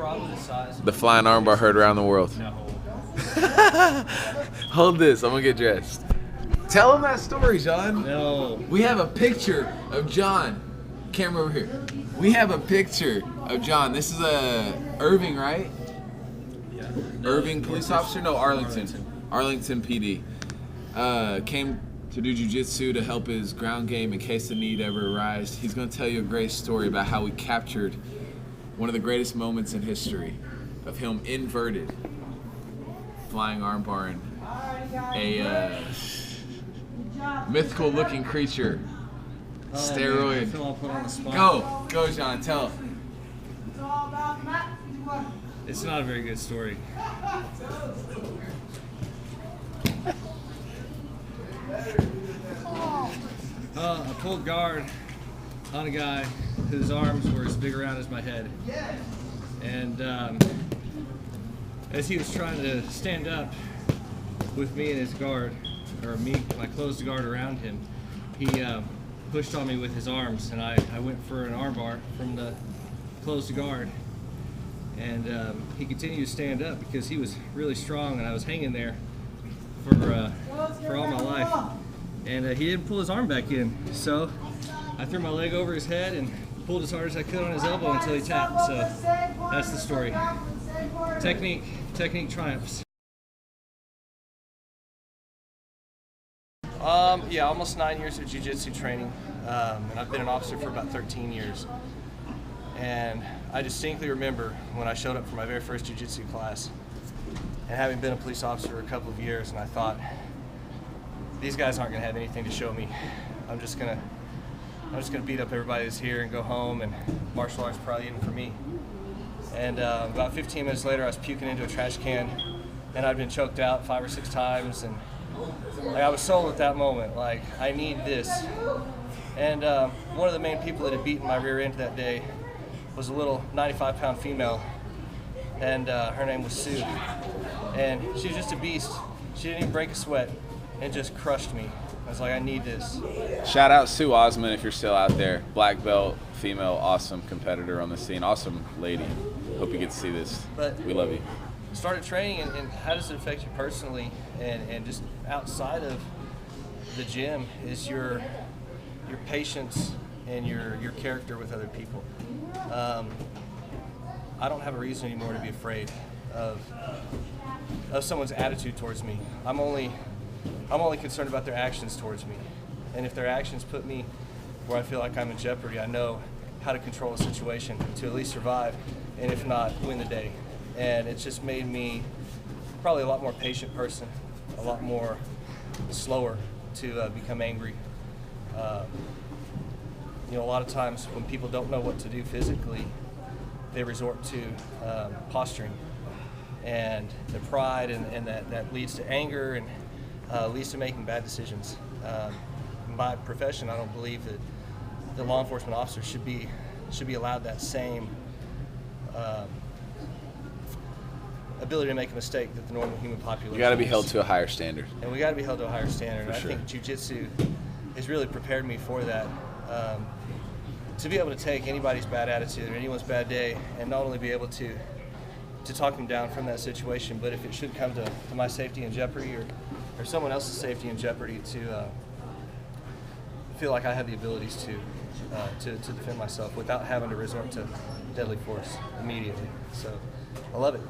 probably the size. The flying armbar heard around the world. No. Hold this, I'm gonna get dressed. Tell him that story, John. No. We have a picture of John. Camera over here. We have a picture of John. This is Irving, right? Yeah. Irving police officer? No, Arlington. Arlington PD. Came to do jiu-jitsu to help his ground game in case the need ever arises. He's going to tell you a great story about how we captured one of the greatest moments in history of him inverted, flying armbar, a mythical looking creature. Steroid. I feel I'll put on the spot. Go, John, tell. It's not a very good story. I pulled guard on a guy whose arms were as big around as my head. And as he was trying to stand up with me and his guard, or me, my closed guard around him, he pushed on me with his arms, and I went for an armbar from the closed guard. And he continued to stand up because he was really strong, and I was hanging there for all my life. And he didn't pull his arm back in, so I threw my leg over his head and pulled as hard as I could on his elbow until he tapped. So that's the story. Technique triumphs. Yeah, almost 9 years of jiu-jitsu training, and I've been an officer for about 13 years. And I distinctly remember when I showed up for my very first jiu-jitsu class, and having been a police officer for a couple of years, and I thought, these guys aren't gonna have anything to show me. I'm just gonna beat up everybody that's here and go home, and martial arts probably isn't for me. And about 15 minutes later, I was puking into a trash can, and I'd been choked out 5 or 6 times, and I was sold at that moment, like, I need this. And one of the main people that had beaten my rear end that day was a little 95-pound female, and her name was Sue. And she was just a beast. She didn't even break a sweat, and just crushed me. I was like, I need this. Shout out Sue Osman if you're still out there. Black belt, female, awesome competitor on the scene. Awesome lady. Hope you get to see this. But we love you. Started training, and how does it affect you personally, and just outside of the gym is your patience and your character with other people. I don't have a reason anymore to be afraid of someone's attitude towards me. I'm only concerned about their actions towards me. And if their actions put me where I feel like I'm in jeopardy, I know how to control a situation to at least survive, and if not, win the day. And it's just made me probably a lot more patient person, a lot more slower to become angry. You know, a lot of times when people don't know what to do physically, they resort to posturing, and the pride, and that leads to anger, and leads to making bad decisions. In my profession, I don't believe that the law enforcement officer should be allowed that same ability to make a mistake that the normal human population. You got to be is. held to a higher standard. And we got to be held to a higher standard. For I sure. think jiu-jitsu has really prepared me for that. To be able to take anybody's bad attitude or anyone's bad day, and not only be able to talk them down from that situation, but if it should come to my safety in jeopardy, or someone else's safety in jeopardy, to feel like I have the abilities to defend myself without having to resort to deadly force immediately. So I love it.